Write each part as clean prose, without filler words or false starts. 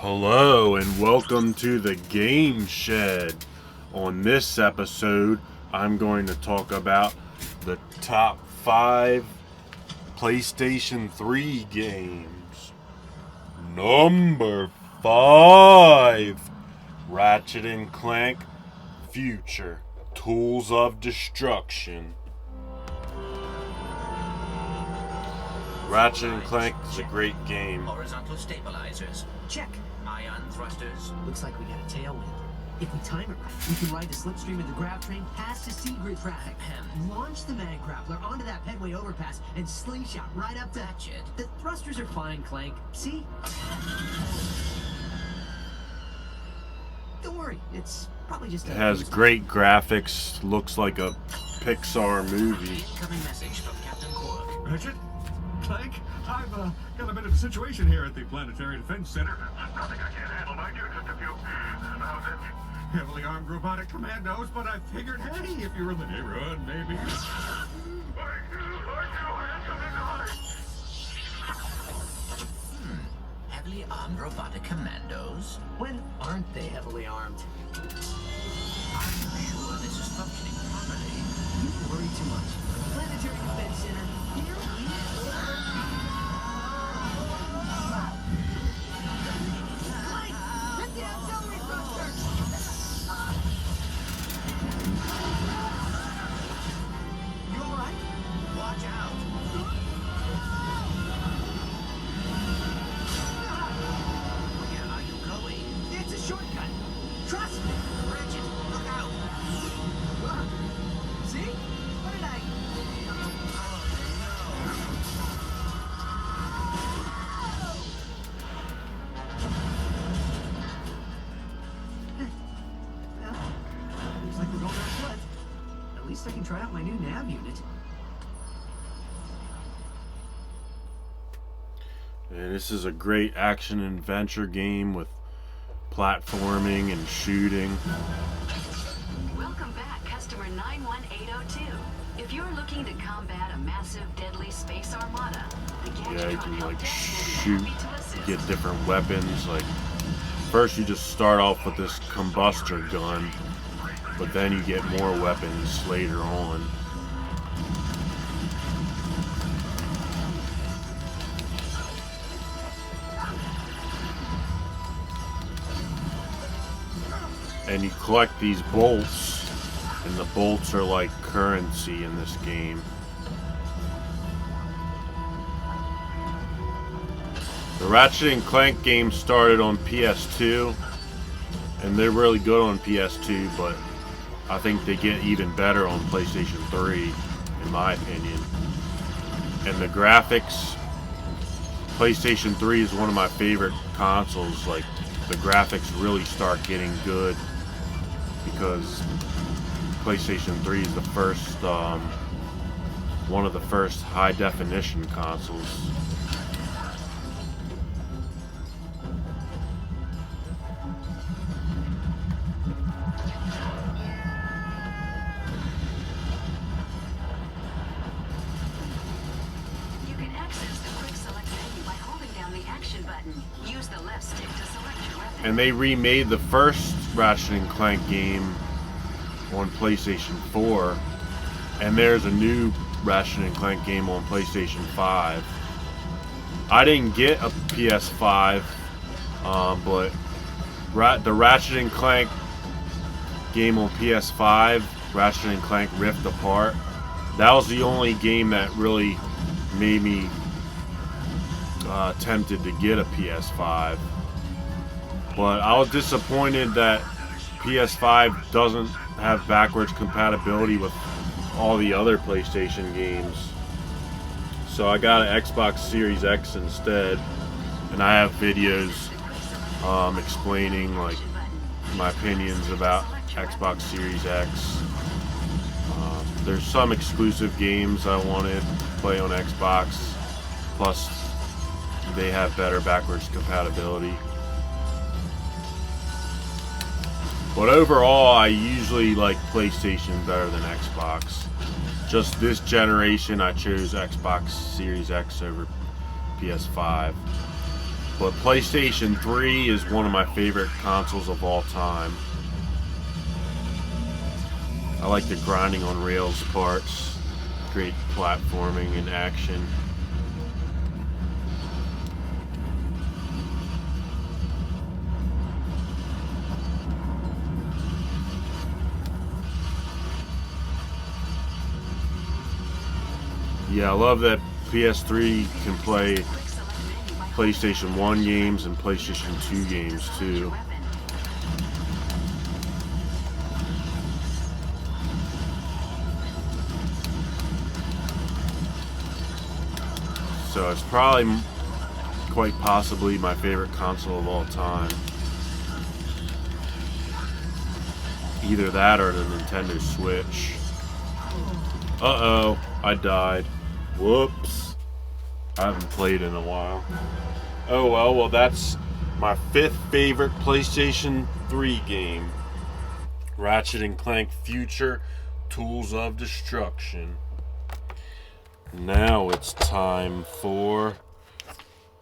Hello and welcome to the Game Shed. On this episode, I'm going to talk about the top 5 PlayStation 3 games. Number 5, Ratchet and Clank Future Tools of Destruction. Ratchet and Clank is a great game. Horizontal stabilizers. Check. Ion thrusters. Looks like we got a tailwind. If we time it right, we can ride the slipstream of the grav train past the Seagrid traffic. Launch the mag grappler onto that pedway overpass and slingshot right up to Ratchet. The thrusters are fine, Clank. See? Don't worry, it's probably just It has great graphics, looks like a Pixar movie. Incoming message from Captain Quark. Ratchet? Clank? I've got a bit of a situation here at the Planetary Defense Center. Nothing I can't handle, mind you. Just a few heavily armed robotic commandos, but I figured, hey, if you're in the neighborhood, maybe. Heavily armed robotic commandos. When aren't they heavily armed? I'm sure this is functioning properly. You worry too much. Planetary Defense Center. Here we go. Clank! Hit the auxiliary thrusters! You alright? Watch out! Where are you going? It's a shortcut. Trust me. Ratchet, look out! See? What did I... Well, looks like we're going on foot. At least I can try out my new nav unit. And this is a great action adventure game with platforming and shooting. Welcome back, customer 91802. If you're looking to combat a massive, deadly space armada, the Yeah, you Gadgetron can like help desk shoot, will be happy to assist. get different weapons. Like first you just start off with this combustor gun, but then you get more weapons later on. And you collect these bolts, and the bolts are like currency in this game. The Ratchet and Clank game started on PS2, and they're really good on PS2, but I think they get even better on PlayStation 3, in my opinion. And the graphics, PlayStation 3 is one of my favorite consoles. Like, the graphics really start getting good because PlayStation 3 is the first, one of the first high-definition consoles. You can access the quick select menu by holding down the action button. Use the left stick to select your weapon. And they remade the first Ratchet and Clank game on PlayStation 4, and there's a new Ratchet and Clank game on PlayStation 5. I didn't get a PS5, but the Ratchet and Clank game on PS5, Ratchet and Clank Rift Apart, that was the only game that really made me tempted to get a PS5. But I was disappointed that PS5 doesn't have backwards compatibility with all the other PlayStation games. So I got an Xbox Series X instead, and I have videos explaining like my opinions about Xbox Series X. There's some exclusive games I wanted to play on Xbox, plus they have better backwards compatibility. But overall, I usually like PlayStation better than Xbox. Just this generation, I chose Xbox Series X over PS5. But PlayStation 3 is one of my favorite consoles of all time. I like the grinding on rails parts, great platforming and action. Yeah, I love that PS3 can play PlayStation 1 games and PlayStation 2 games too. So it's probably quite possibly my favorite console of all time. Either that or the Nintendo Switch. Uh-oh, I died. Whoops. I haven't played in a while. Oh well, that's my 5th favorite PlayStation 3 game. Ratchet and Clank Future Tools of Destruction. Now it's time for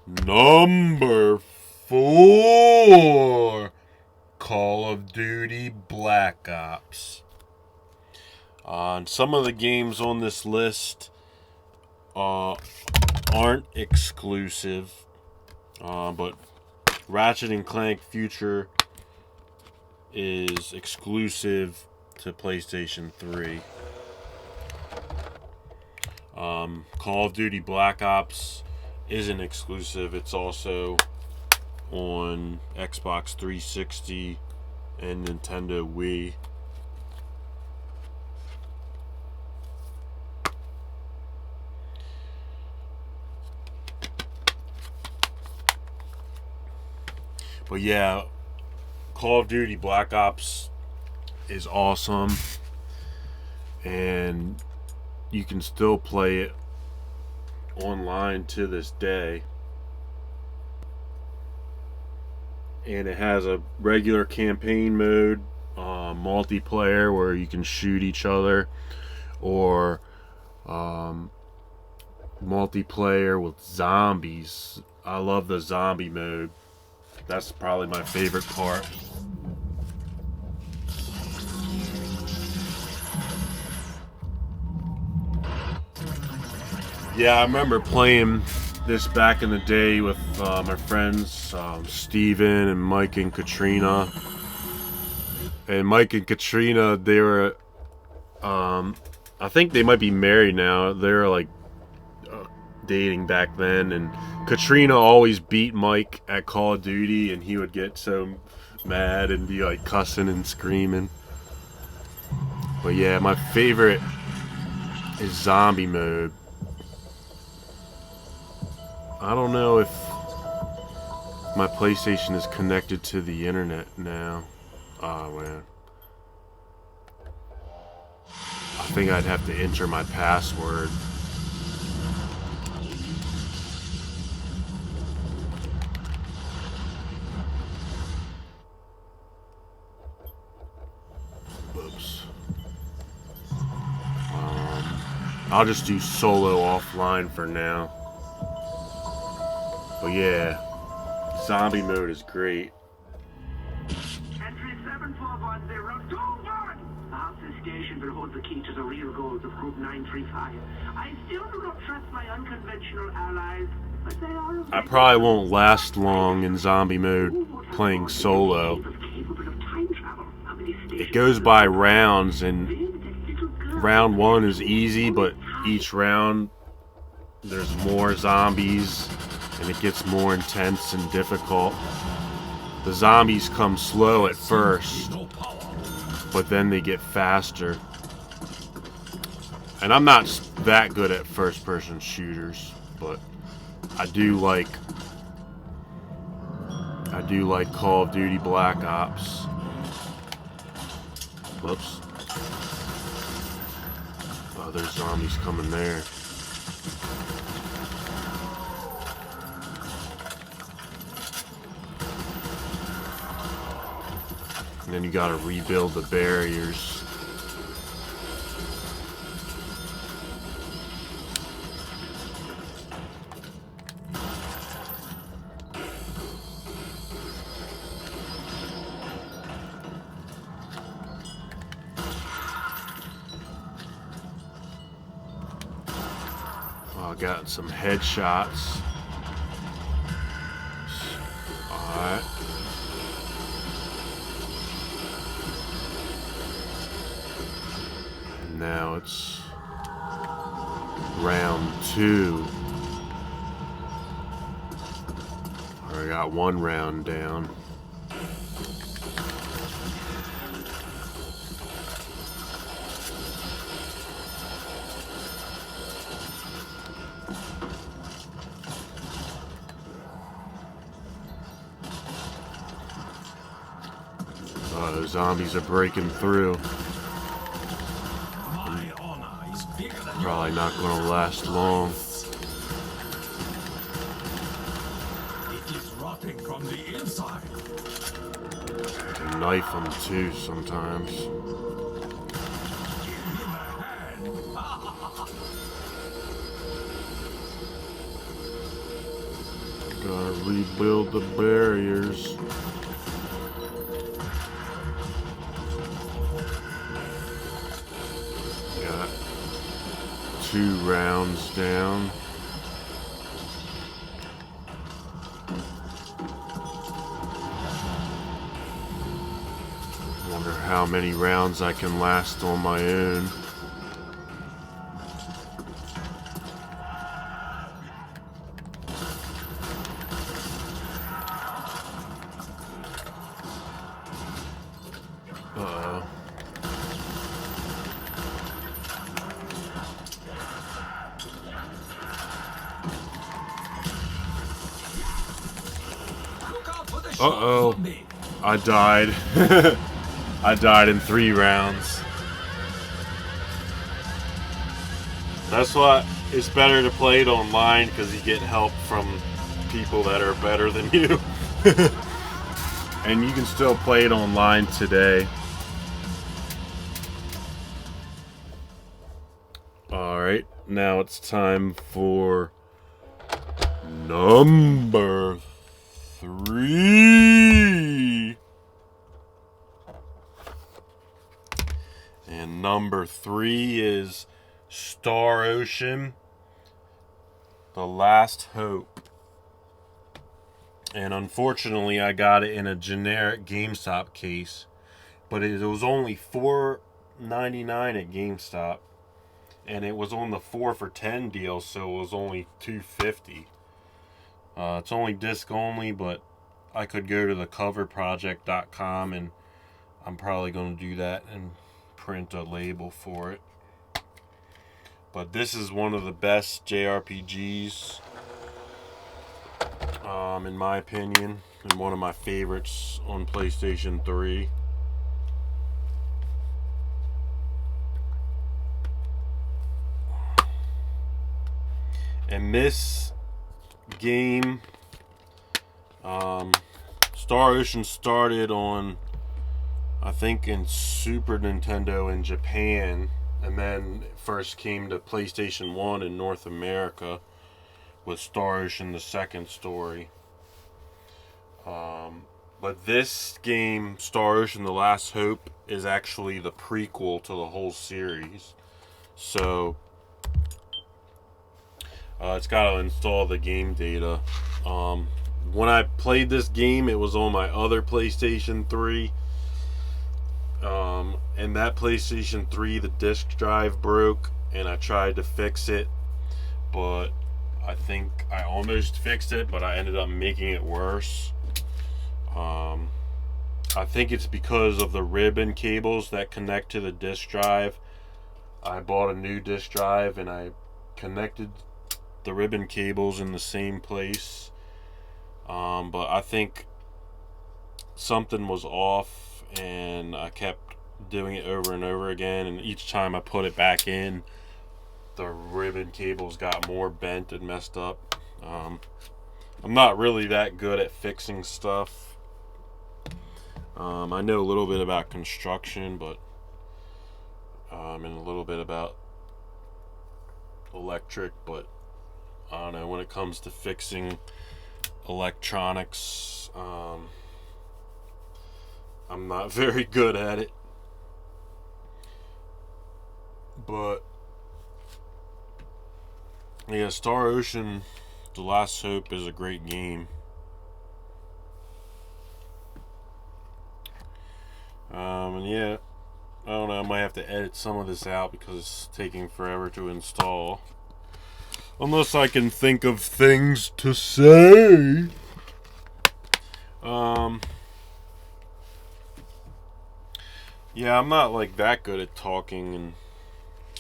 number 4, Call of Duty Black Ops. Some of the games on this list aren't exclusive, but Ratchet and Clank Future is exclusive to PlayStation 3. Call of Duty Black Ops isn't exclusive. It's also on Xbox 360 and Nintendo Wii. But yeah, Call of Duty Black Ops is awesome, and you can still play it online to this day. And it has a regular campaign mode, multiplayer where you can shoot each other, or multiplayer with zombies. I love the zombie mode. That's probably my favorite part. Yeah, I remember playing this back in the day with my friends Steven and Mike and Katrina. And Mike and Katrina, they were, I think they might be married now. They were like dating back then, and Katrina always beat Mike at Call of Duty, and he would get so mad and be like cussing and screaming. But yeah, my favorite is zombie mode. I don't know if my PlayStation is connected to the internet now. Oh man, I think I'd have to enter my password. Whoops. I'll just do solo offline for now. But yeah, zombie mode is great. Entry 74102-1! This station will hold the key to the real goals of Group 935. I still do not trust my unconventional allies, but they are... I probably won't last long in zombie mode playing solo. It goes by rounds, and round 1 is easy, but each round there's more zombies and it gets more intense and difficult. The zombies come slow at first, but then they get faster. And I'm not that good at first-person shooters, but I do like Call of Duty Black Ops. Whoops. Oh, there's zombies coming there. And then you gotta rebuild the barriers. got some headshots. Alright. Now it's round 2. I got 1 round down. The zombies are breaking through. Probably not going to last long. It is rotting from the inside. I can knife them too sometimes. Gotta rebuild the barriers. Got 2 rounds down. Wonder how many rounds I can last on my own. Uh-oh. Uh-oh. I died. I died in 3 rounds. That's why it's better to play it online, because you get help from people that are better than you. And you can still play it online today. Alright, now it's time for number 3. And number 3 is Star Ocean, The Last Hope. And unfortunately, I got it in a generic GameStop case, but it was only $4.99 at GameStop, and it was on the 4 for $10 deal, so it was only $2.50. It's only disc only, but I could go to thecoverproject.com, and I'm probably going to do that and print a label for it. But this is one of the best JRPGs, in my opinion, and one of my favorites on PlayStation 3. And this game, Star Ocean started on, I think, in Super Nintendo in Japan, and then it first came to PlayStation 1 in North America with Star Ocean: The Second Story. But this game, Star Ocean: The Last Hope, is actually the prequel to the whole series. So it's got to install the game data. When I played this game, it was on my other PlayStation 3. And that PlayStation 3, the disc drive broke, and I tried to fix it, but I think I almost fixed it, but I ended up making it worse. I think it's because of the ribbon cables that connect to the disc drive. I bought a new disc drive, and I connected the ribbon cables in the same place. But I think something was off, and I kept doing it over and over again, and each time I put it back in, the ribbon cables got more bent and messed up. I'm not really that good at fixing stuff. I know a little bit about construction, but and a little bit about electric, but I don't know, when it comes to fixing electronics, I'm not very good at it. But Yeah, Star Ocean, The Last Hope is a great game. And yeah, I don't know, I might have to edit some of this out because it's taking forever to install. Unless I can think of things to say. Yeah, I'm not like that good at talking and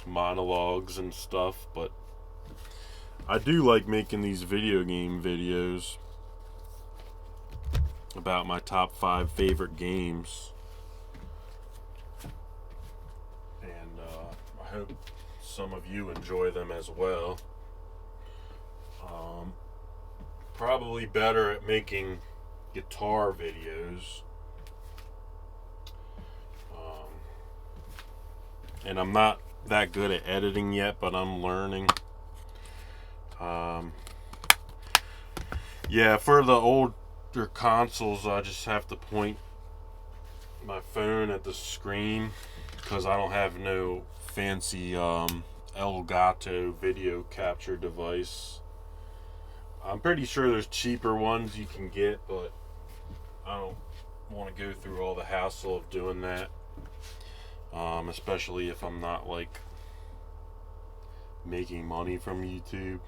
monologues and stuff, but I do like making these video game videos about my top 5 favorite games. And I hope some of you enjoy them as well. Probably better at making guitar videos. And I'm not that good at editing yet, but I'm learning. Yeah, for the older consoles, I just have to point my phone at the screen because I don't have no fancy Elgato video capture device. I'm pretty sure there's cheaper ones you can get, but I don't want to go through all the hassle of doing that. Especially if I'm not like making money from YouTube,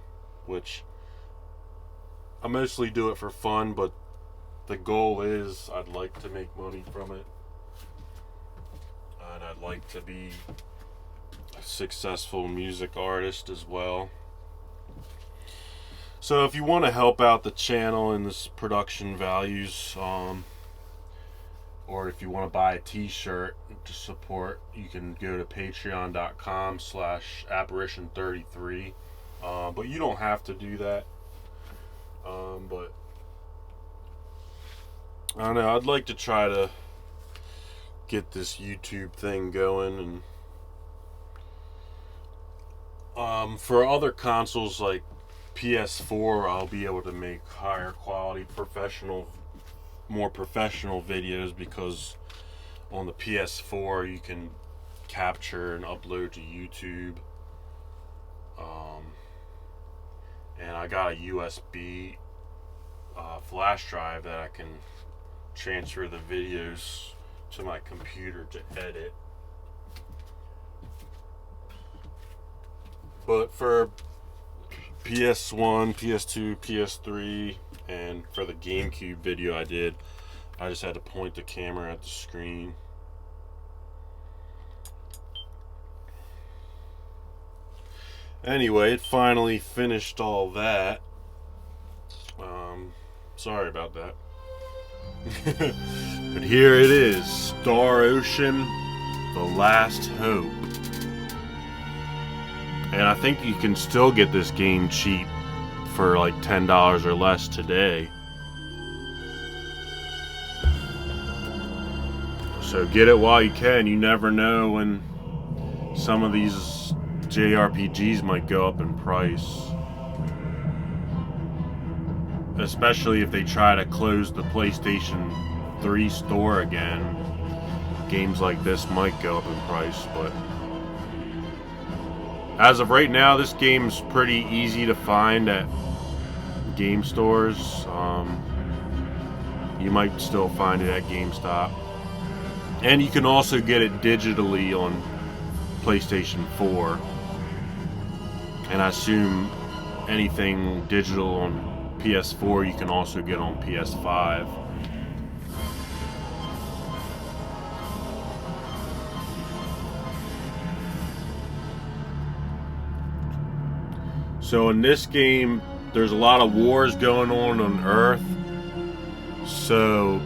which I mostly do it for fun, but the goal is I'd like to make money from it, and I'd like to be a successful music artist as well. So if you want to help out the channel and this production values, or if you want to buy a t-shirt to support, you can go to patreon.com/apparition33. But you don't have to do that. But I don't know, I'd like to try to get this YouTube thing going, and for other consoles like PS4, I'll be able to make higher quality more professional videos, because on the PS4 you can capture and upload to YouTube. And I got a USB flash drive that I can transfer the videos to my computer to edit. But for PS1, PS2, PS3, and for the GameCube video I did, I just had to point the camera at the screen. Anyway, it finally finished all that. Sorry about that. But here it is, Star Ocean, The Last Hope. And I think you can still get this game cheap for like $10 or less today. So get it while you can. You never know when some of these JRPGs might go up in price. Especially if they try to close the PlayStation 3 store again. Games like this might go up in price, but as of right now, this game's pretty easy to find at game stores. You might still find it at GameStop. And you can also get it digitally on PlayStation 4. And I assume anything digital on PS4 you can also get on PS5. So in this game, there's a lot of wars going on Earth. So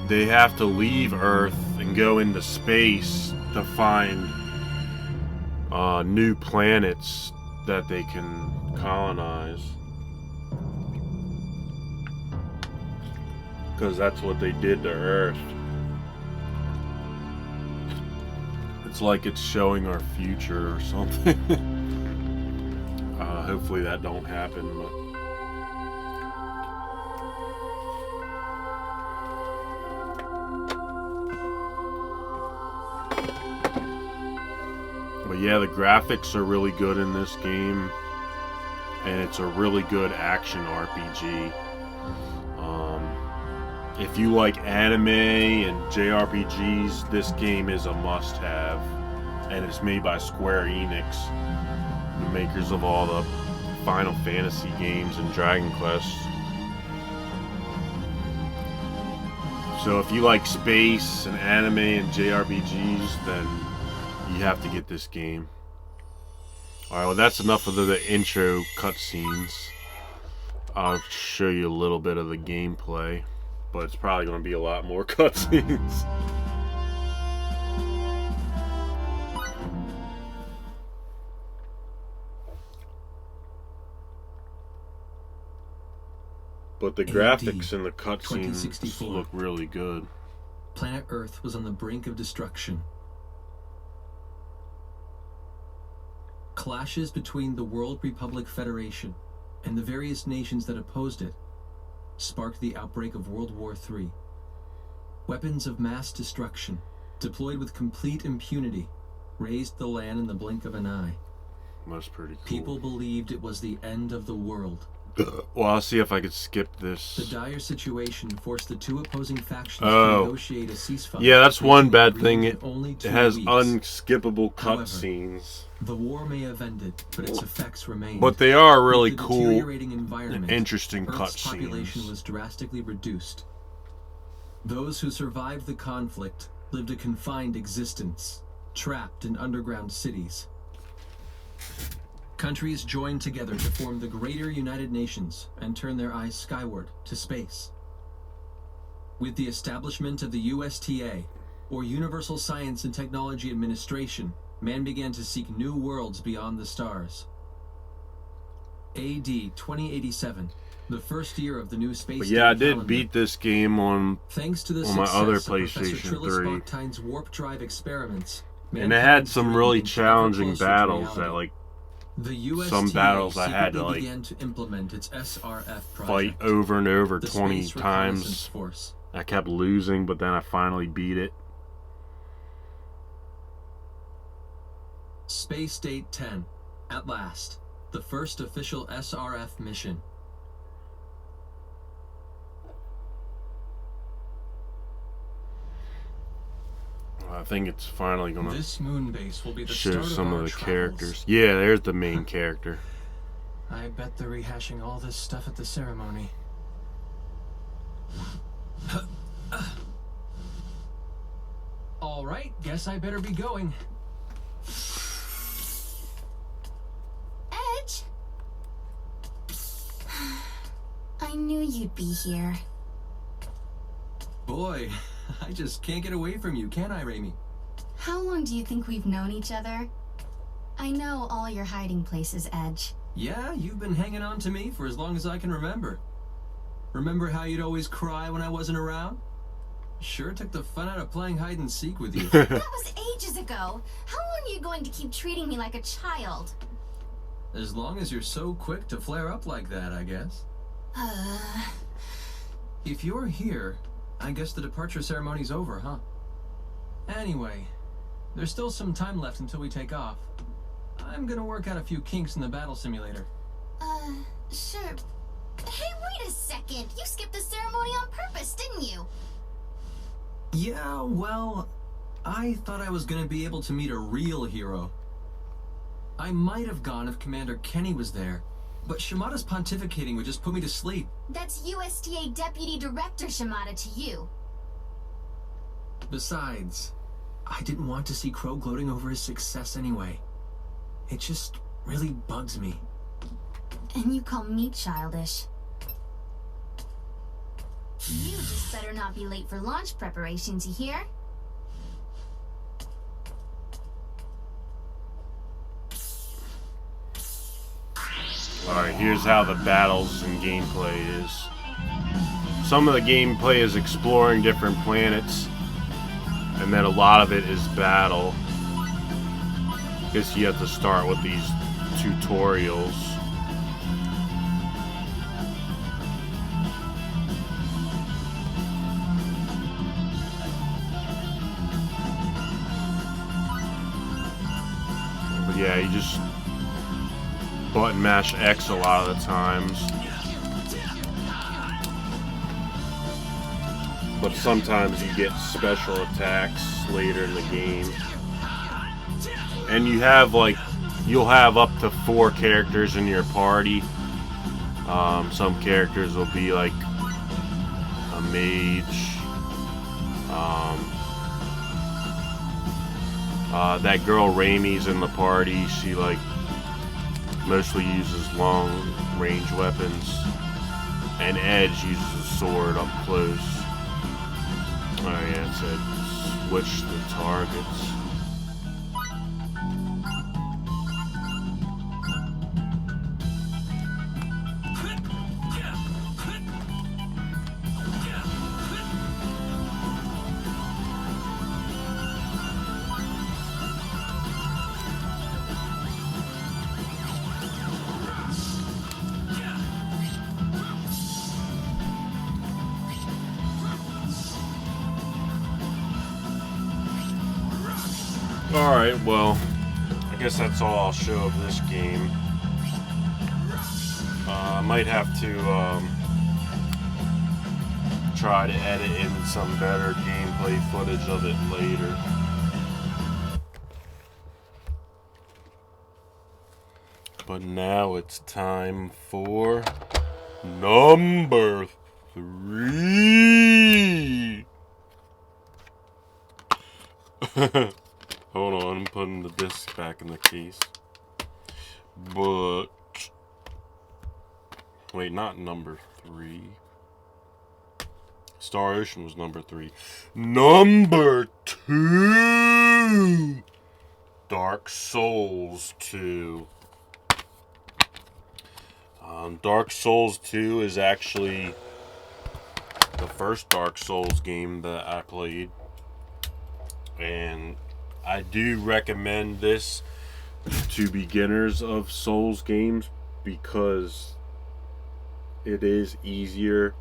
they have to leave Earth and go into space to find new planets that they can colonize. Because that's what they did to Earth. It's like it's showing our future or something. Hopefully that don't happen, but yeah, the graphics are really good in this game, and it's a really good action RPG. If you like anime and JRPGs, this game is a must-have, and it's made by Square Enix, the makers of all the Final Fantasy games and Dragon Quest. So if you like space and anime and JRPGs, then you have to get this game. Alright, well that's enough of the intro cutscenes. I'll show you a little bit of the gameplay, but it's probably going to be a lot more cutscenes. But the graphics in the cutscenes look really good. Planet Earth was on the brink of destruction. Clashes between the World Republic Federation and the various nations that opposed it sparked the outbreak of World War III. Weapons of mass destruction, deployed with complete impunity, razed the land in the blink of an eye. That's pretty cool. People believed it was the end of the world. Well, I'll see if I could skip this. The dire situation forced the two opposing factions to negotiate a ceasefire. Yeah, that's one bad thing. It has weeks. unskippable cutscenes. The war may have ended, but its effects remained. But they are really With the cool deteriorating environment, and interesting Earth's population cutscenes. was drastically reduced. Those who survived the conflict lived a confined existence, trapped in underground cities. Countries joined together to form the Greater United Nations and turn their eyes skyward to space. With the establishment of the USTA, or Universal Science and Technology Administration, man began to seek new worlds beyond the stars. AD 2087, the first year of the new space. But yeah, I did calendar. beat this game on Thanks to the my success other of Professor PlayStation Trillis 3. Bachtine's warp drive experiments, And it had some really mankind challenging moved ever closer to battles that, reality. like, The USTA some battles I had to, secretly like, began to implement its SRF fight project, over and over the 20 Space Reconnaissance times. Force. I kept losing, but then I finally beat it. Space Date 10, at last, the first official SRF mission. I think it's finally gonna This moon base will be the show start some of of our the travels. characters. Yeah, there's the main character. I bet they're rehashing all this stuff at the ceremony. All right, guess I better be going. Edge? I knew you'd be here. Boy, I just can't get away from you, can I, Raimi? How long do you think we've known each other? I know all your hiding places, Edge. Yeah, you've been hanging on to me for as long as I can remember. Remember how you'd always cry when I wasn't around? Sure took the fun out of playing hide and seek with you. That was ages ago. How long are you going to keep treating me like a child? As long as you're so quick to flare up like that, I guess. If you're here, I guess the departure ceremony's over, huh? Anyway, there's still some time left until we take off. I'm gonna work out a few kinks in the battle simulator. Sure. Hey, wait a second. You skipped the ceremony on purpose, didn't you? Yeah, well, I thought I was gonna be able to meet a real hero. I might have gone if Commander Kenny was there, but Shimada's pontificating would just put me to sleep. That's USDA Deputy Director Shimada to you. Besides, I didn't want to see Crow gloating over his success anyway. It just really bugs me. And you call me childish. You just better not be late for launch preparations, you hear? Alright, here's how the battles and gameplay is. Some of the gameplay is exploring different planets, and then a lot of it is battle. Guess you have to start with these tutorials. yeah, you just button mash X a lot of the times. But sometimes you get special attacks later in the game. And you have like, you'll have up to 4 characters in your party. Some characters will be like a mage. That girl Raimi's in the party. She like mostly uses long range weapons. And Edge uses a sword up close. Oh yeah, it said switch the targets. Alright, well, I guess that's all I'll show of this game. I might have to try to edit in some better gameplay footage of it later. But now it's time for number 3. Hold on, I'm putting the disc back in the case. But wait, not number 3. Star Ocean was number 3. Number 2, Dark Souls 2. Dark Souls 2 is actually the first Dark Souls game that I played. And I do recommend this to beginners of Souls games because it is easier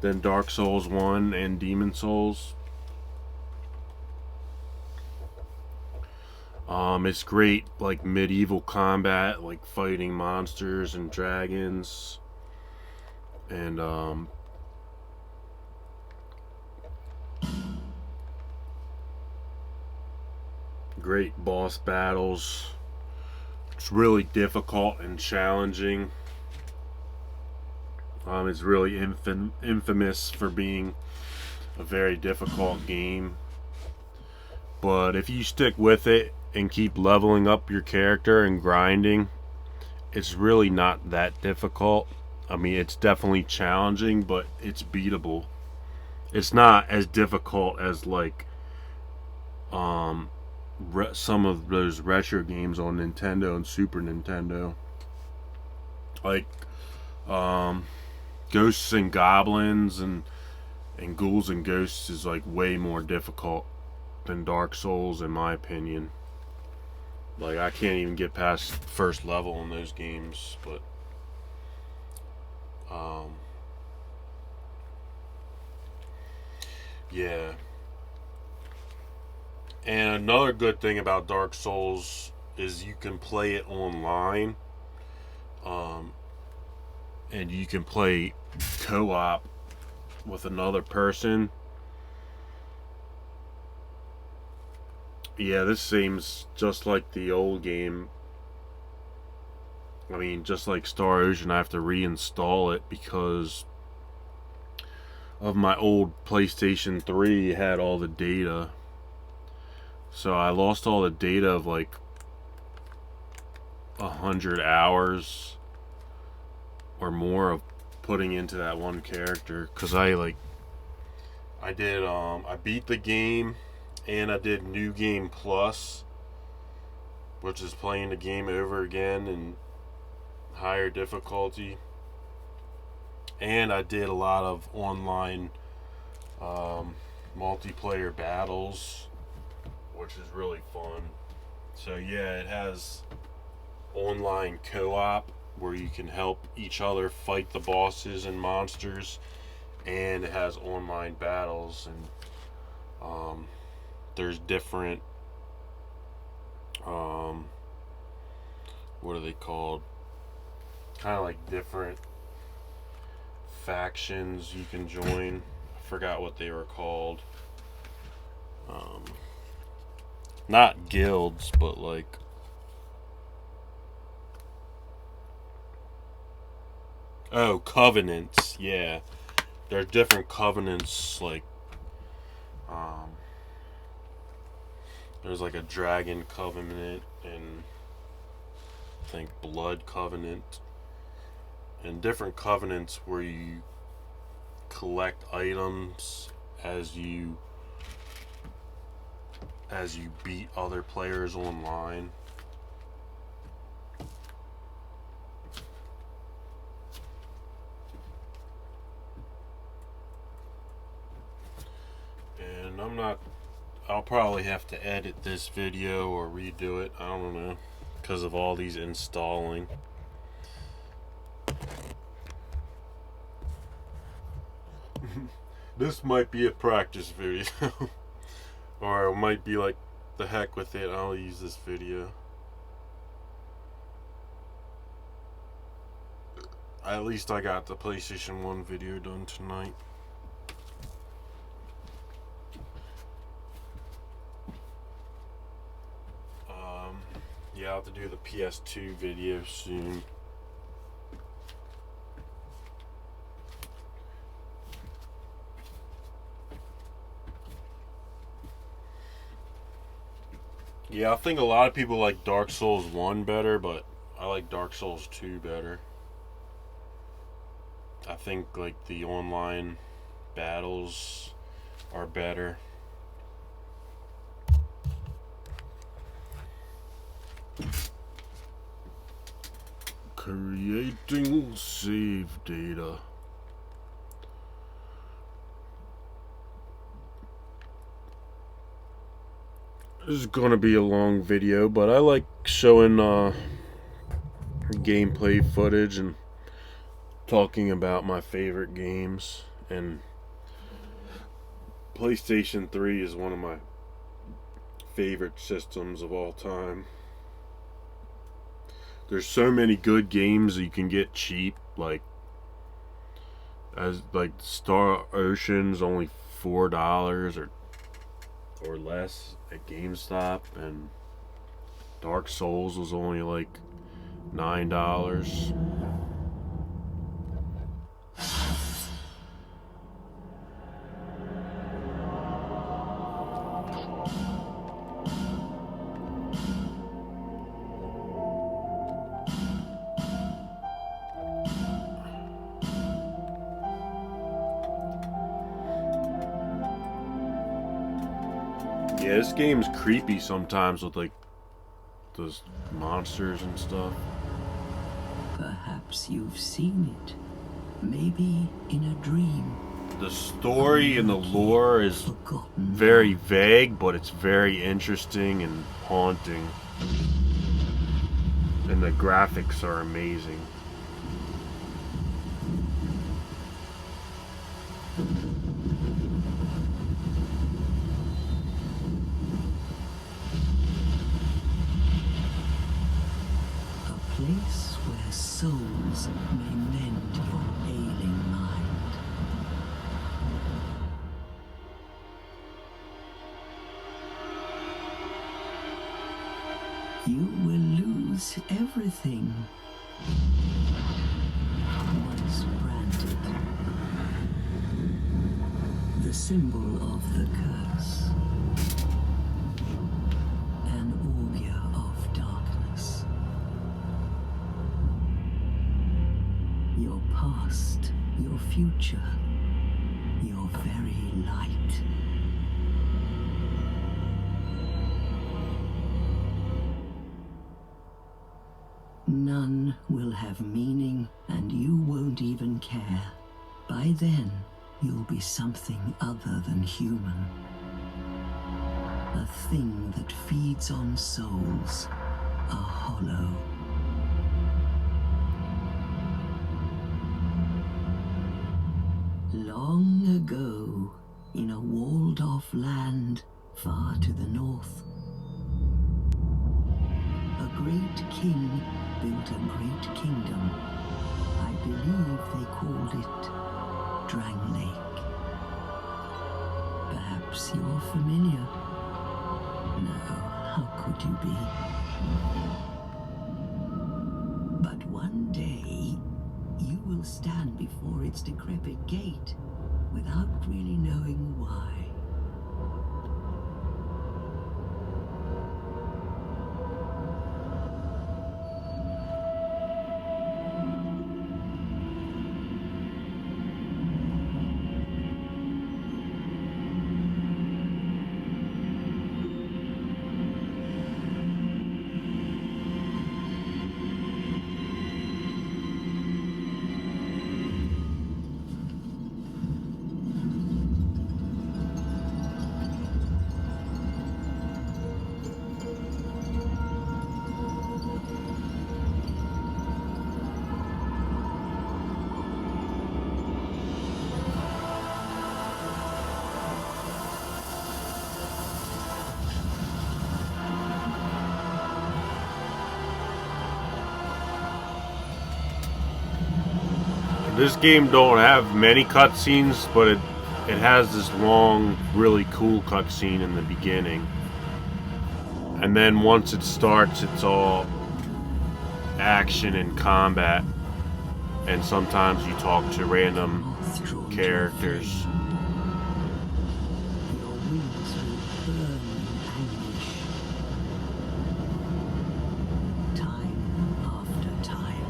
than Dark Souls 1 and Demon Souls. It's great, like medieval combat, like fighting monsters and dragons, and great boss battles. It's really difficult and challenging. It's really infamous for being a very difficult game. But if you stick with it and keep leveling up your character and grinding, it's really not that difficult. I mean, it's definitely challenging, but it's beatable. It's not as difficult as like some of those retro games on Nintendo and Super Nintendo, like Ghosts and Goblins and Ghouls and Ghosts is like way more difficult than Dark Souls, in my opinion. Like, I can't even get past first level in those games, but yeah. And another good thing about Dark Souls is you can play it online, and you can play co-op with another person. Yeah, this seems just like the old game. I mean, just like Star Ocean, I have to reinstall it because of my old PlayStation 3 had all the data. So I lost all the data of like 100 hours or more of putting into that one character, because I beat the game and I did New Game Plus, which is playing the game over again in higher difficulty, and I did a lot of online multiplayer battles, which is really fun. So yeah, it has online co-op where you can help each other fight the bosses and monsters, and it has online battles, and there's different what are they called? Kind of like different factions you can join. I forgot what they were called. Not guilds, but like covenants. Yeah, there are different covenants. Like there's like a dragon covenant and I think blood covenant, and different covenants where you collect items as you beat other players online. And I'll probably have to edit this video or redo it, I don't know, because of all these installing. This might be a practice video. Or it might be like, the heck with it, I'll use this video. At least I got the PlayStation 1 video done tonight. Yeah, I'll have to do the PS2 video soon. Yeah, I think a lot of people like Dark Souls 1 better, but I like Dark Souls 2 better. I think like the online battles are better. Creating save data. This is gonna be a long video, but I like showing gameplay footage and talking about my favorite games. And PlayStation 3 is one of my favorite systems of all time. There's so many good games that you can get cheap, like Star Ocean's only $4 or less at GameStop, and Dark Souls was only like $9. Yeah, this game's creepy sometimes with like those monsters and stuff. Perhaps you've seen it. Maybe in a dream. The story and the lore is Forgotten. very vague, but it's very interesting and haunting. And the graphics are amazing. A place where souls may mend your ailing mind. You will lose everything once branded. The symbol of the curse. An augur of darkness. Your past, your future, your very light. None will have meaning, and you won't even care. By then, you'll be something other than human. A thing that feeds on souls, a hollow. Long ago, in a walled-off land far to the north, great king built a great kingdom. I believe they called it Drang Lake. Perhaps you're familiar. No, how could you be? But one day, you will stand before its decrepit gate without really knowing why. This game don't have many cutscenes, but it has this long, really cool cutscene in the beginning. And then once it starts, it's all action and combat. And sometimes you talk to random characters. Your wings will burn in anguish. Time after time.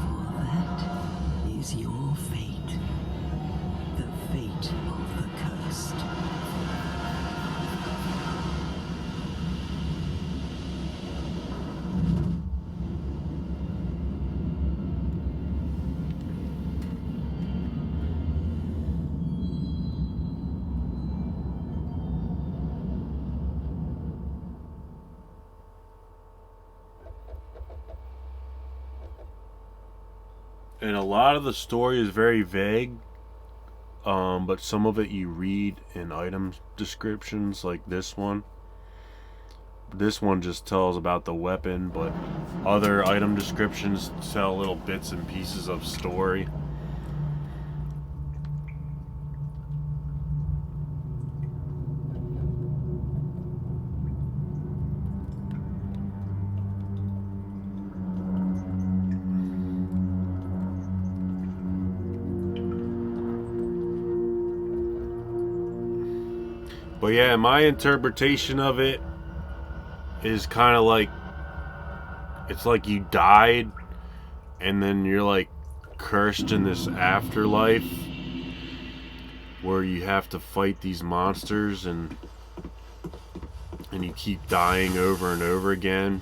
For that is your fate. The fate of the cursed. And a lot of the story is very vague, but some of it you read in item descriptions, like this one. This one just tells about the weapon, but other item descriptions tell little bits and pieces of story. But yeah, my interpretation of it is kind of like, it's like you died and then you're like cursed in this afterlife where you have to fight these monsters and you keep dying over and over again,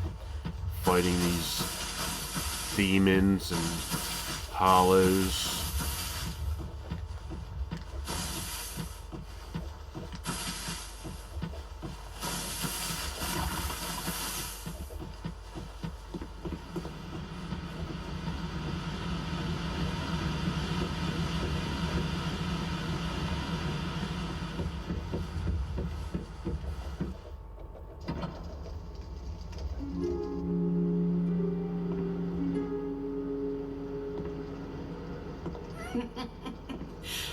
fighting these demons and hollows.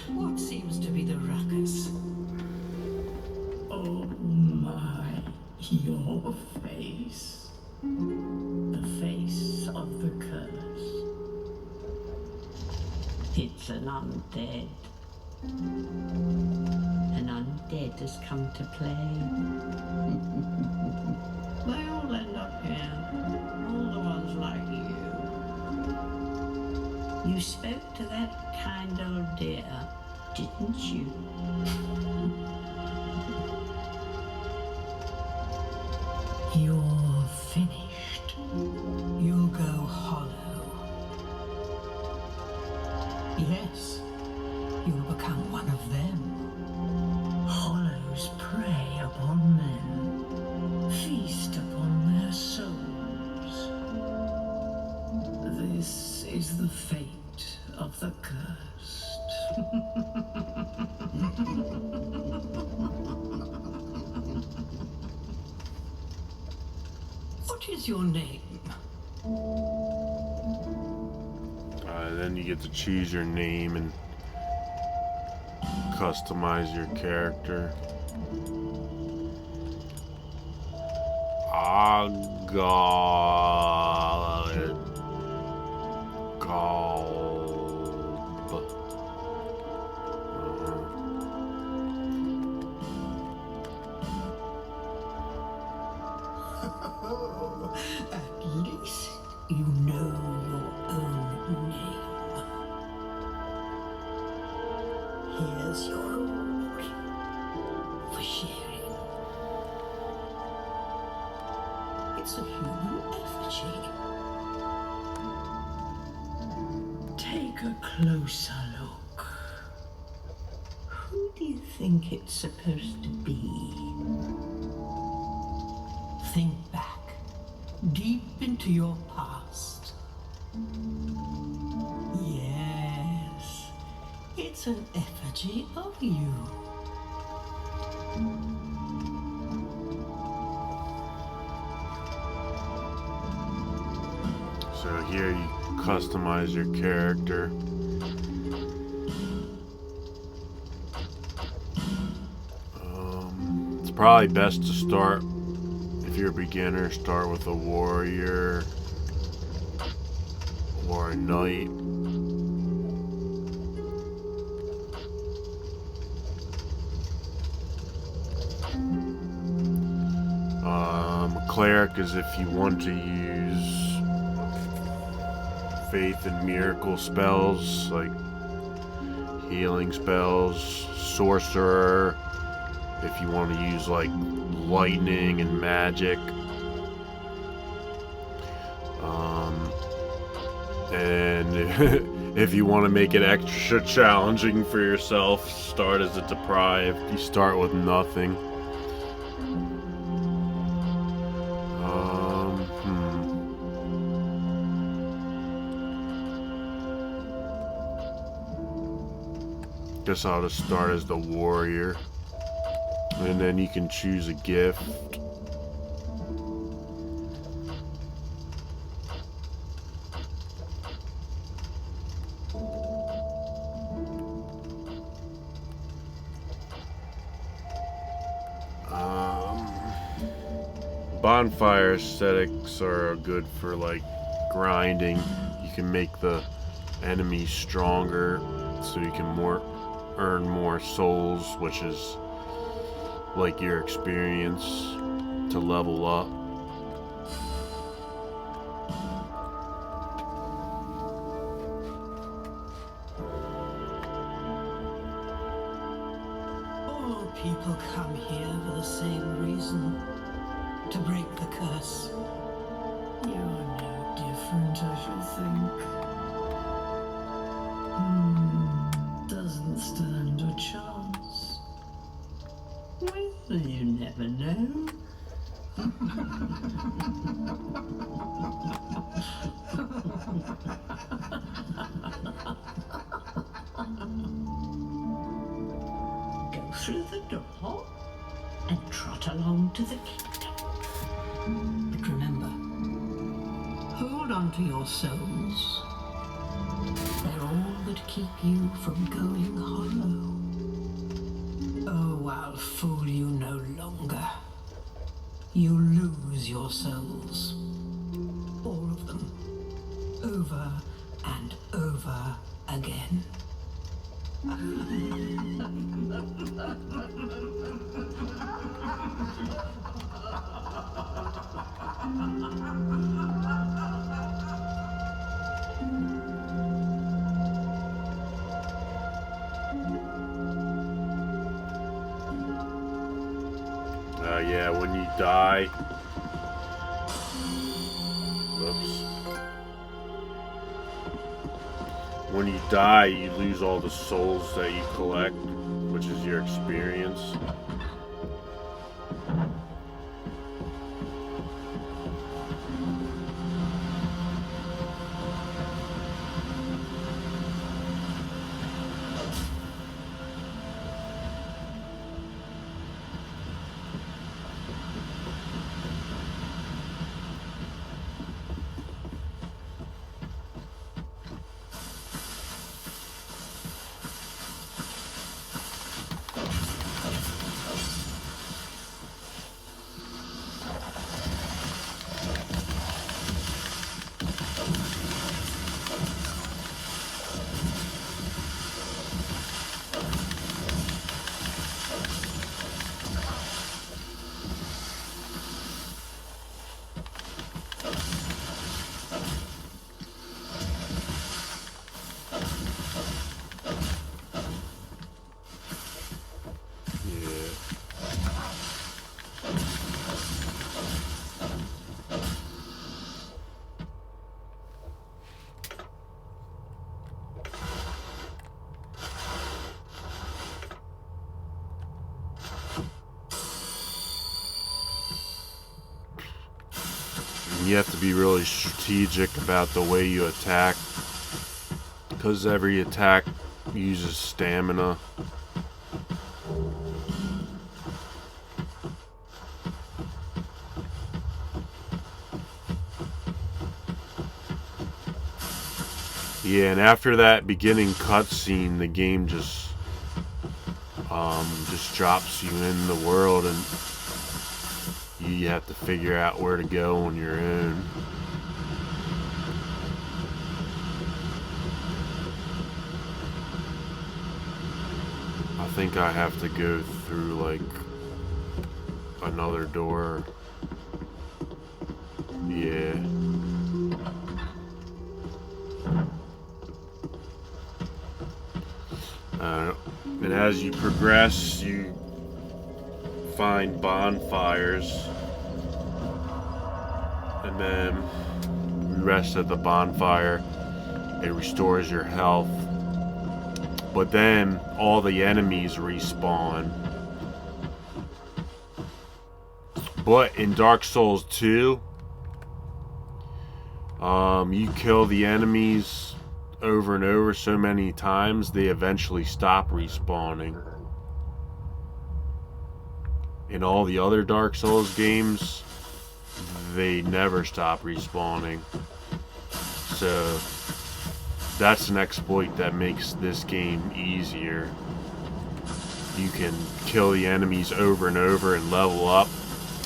What seems to be the ruckus? Oh my, your face. The face of the curse. It's an undead. An undead has come to play. They all end up here. All the ones like you. You spoke to that kind old dear, didn't you? You're finished. You'll go hollow. Yes, you'll become one of them. Hollows prey upon men, feast upon their souls. This is the fate of the What is your name? Then you get to choose your name and customize your character. At least you know your own name. Here's your reward for sharing. It's a human effigy. Take a closer look. Who do you think it's supposed to be? Think back, deep into your past. Yes, it's an effigy of you. So here you customize your character. It's probably best to start, if you're a beginner, start with a warrior or a knight. Cleric is if you want to use faith and miracle spells, like healing spells. Sorcerer if you want to use like lightning and magic. And if you want to make it extra challenging for yourself, start as a deprived. You start with nothing. Guess I'll just start as the warrior. And then you can choose a gift. Bonfire aesthetics are good for like grinding. You can make the enemies stronger so you can earn more souls, which is like your experience to level up. All people come here for the same reason, to break the curse. You're no different, I should think. Doesn't stand a chance. Well, you never know. Go through the door and trot along to the kingdom. But remember, hold on to your souls. They're all that keep you from going hollow. Oh, I'll fool you no longer. You lose your souls. All of them. Over and over again. Yeah, when you die. Whoops. When you die, you lose all the souls that you collect, which is your experience. You have to be really strategic about the way you attack, because every attack uses stamina. Yeah, and after that beginning cutscene, the game just drops you in the world, and you have to figure out where to go on your own. I think I have to go through like another door. Yeah. And as you progress, you find bonfires, and then you rest at the bonfire. It restores your health, but then all the enemies respawn. But in Dark Souls 2, you kill the enemies over and over so many times, they eventually stop respawning. In all the other Dark Souls games, they never stop respawning. So that's an exploit that makes this game easier. You can kill the enemies over and over and level up,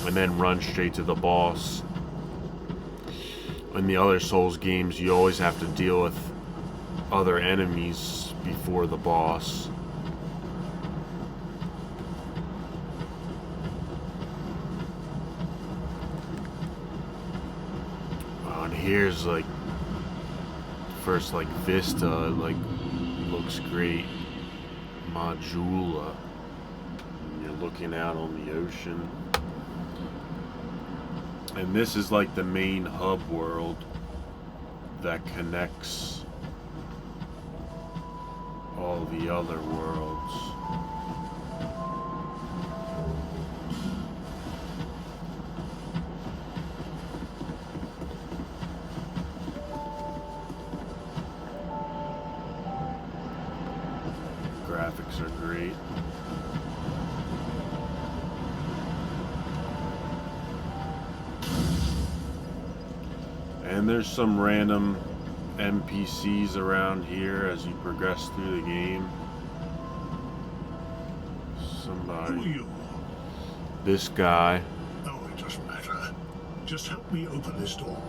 and then run straight to the boss. In the other Souls games, you always have to deal with other enemies before the boss. Oh, and here's like first like vista, like looks great. Majula. You're looking out on the ocean. And this is like the main hub world that connects all the other worlds. Graphics are great. And there's some random NPCs around here as you progress through the game. Somebody. Who are you? This guy. Oh, it doesn't matter. Just help me open this door.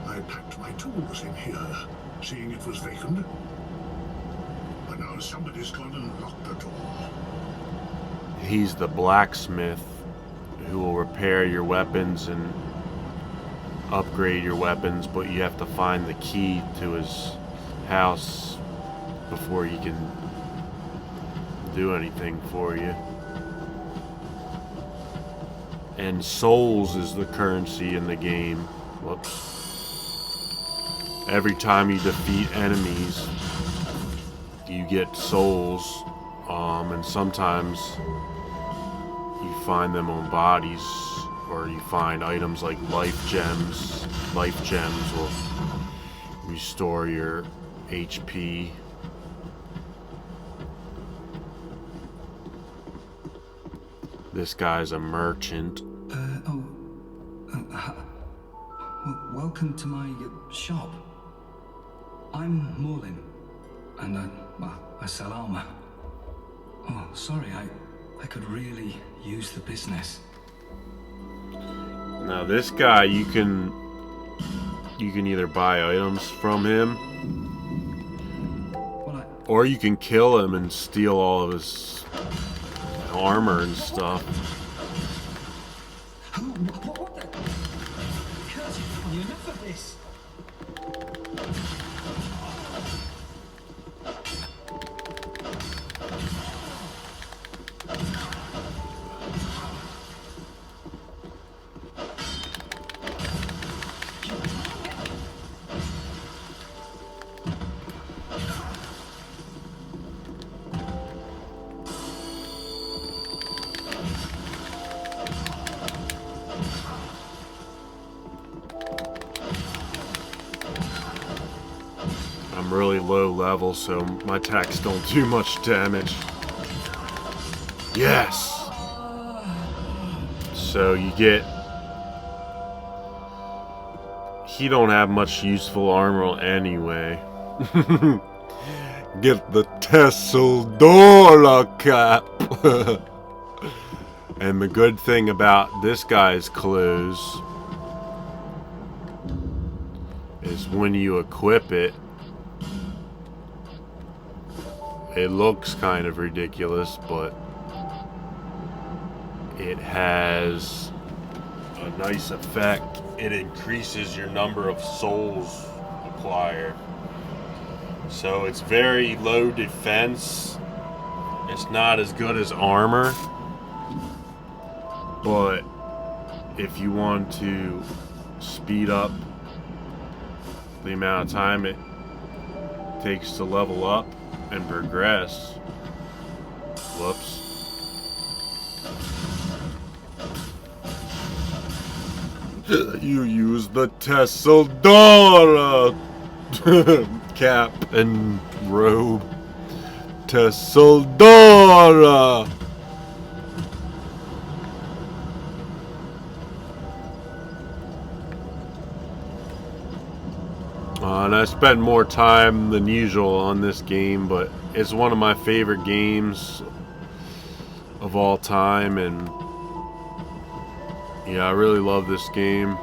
I packed my tools in here, seeing it was vacant. But now somebody's gone and locked the door. He's the blacksmith who will repair your weapons and upgrade your weapons, but you have to find the key to his house before he can do anything for you. And souls is the currency in the game. Whoops. Every time you defeat enemies, you get souls, and sometimes you find them on bodies, or you find items like life gems. Life gems will restore your HP. This guy's a merchant. Welcome to my shop. I'm Morlin, and I sell armor. Oh, sorry, I could really use the business. Now this guy, you can either buy items from him, or you can kill him and steal all of his armor and stuff. What the? Curse you, enough of this. I'm really low level, so my attacks don't do much damage. Yes! So you get... He don't have much useful armor anyway. Get the Tesseldora cap! And the good thing about this guy's clothes is when you equip it, it looks kind of ridiculous, but it has a nice effect. It increases your number of souls acquired. So it's very low defense. It's not as good as armor. But if you want to speed up the amount of time it takes to level up and progress. Whoops. You use the Tesseldora cap and robe. Tesseldora. And I spent more time than usual on this game, but it's one of my favorite games of all time, and yeah, I really love this game.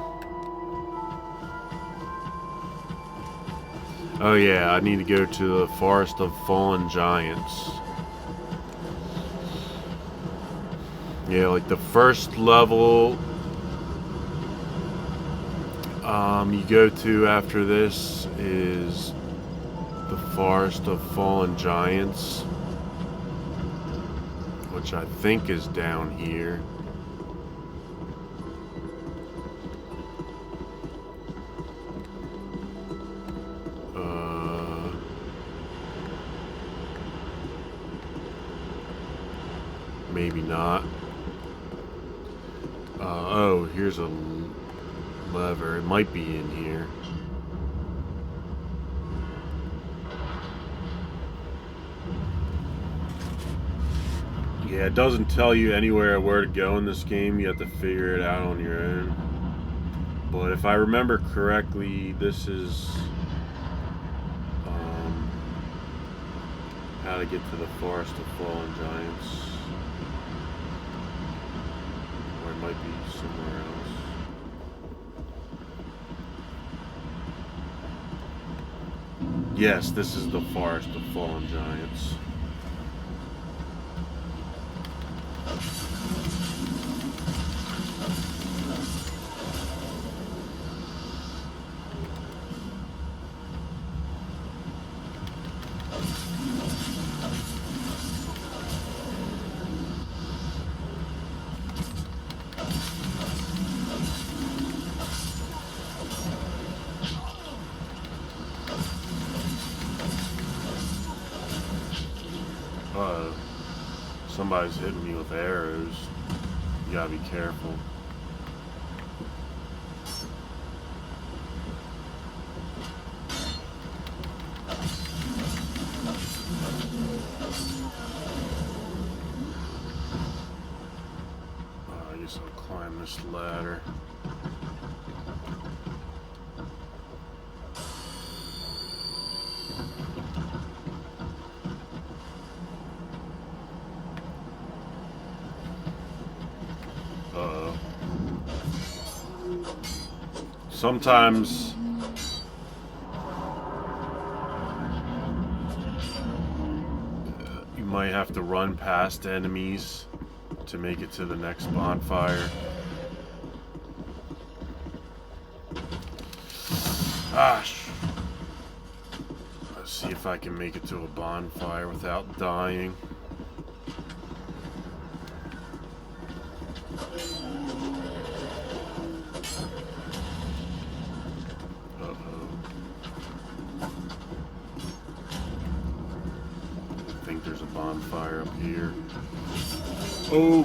Oh yeah, I need to go to the Forest of Fallen Giants. Yeah, like the first level you go to after this is the Forest of Fallen Giants, which I think is down here. Maybe not. Oh, here's a lever. It might be in here. Yeah, it doesn't tell you anywhere where to go in this game. You have to figure it out on your own. But if I remember correctly, this is how to get to the Forest of Fallen Giants. Or it might be somewhere else. Yes, this is the Forest of Fallen Giants. Somebody's hitting me with arrows. You gotta be careful. I guess I'll climb this ladder. Sometimes you might have to run past enemies to make it to the next bonfire. Gosh. Let's see if I can make it to a bonfire without dying. There's a bonfire up here. Oh!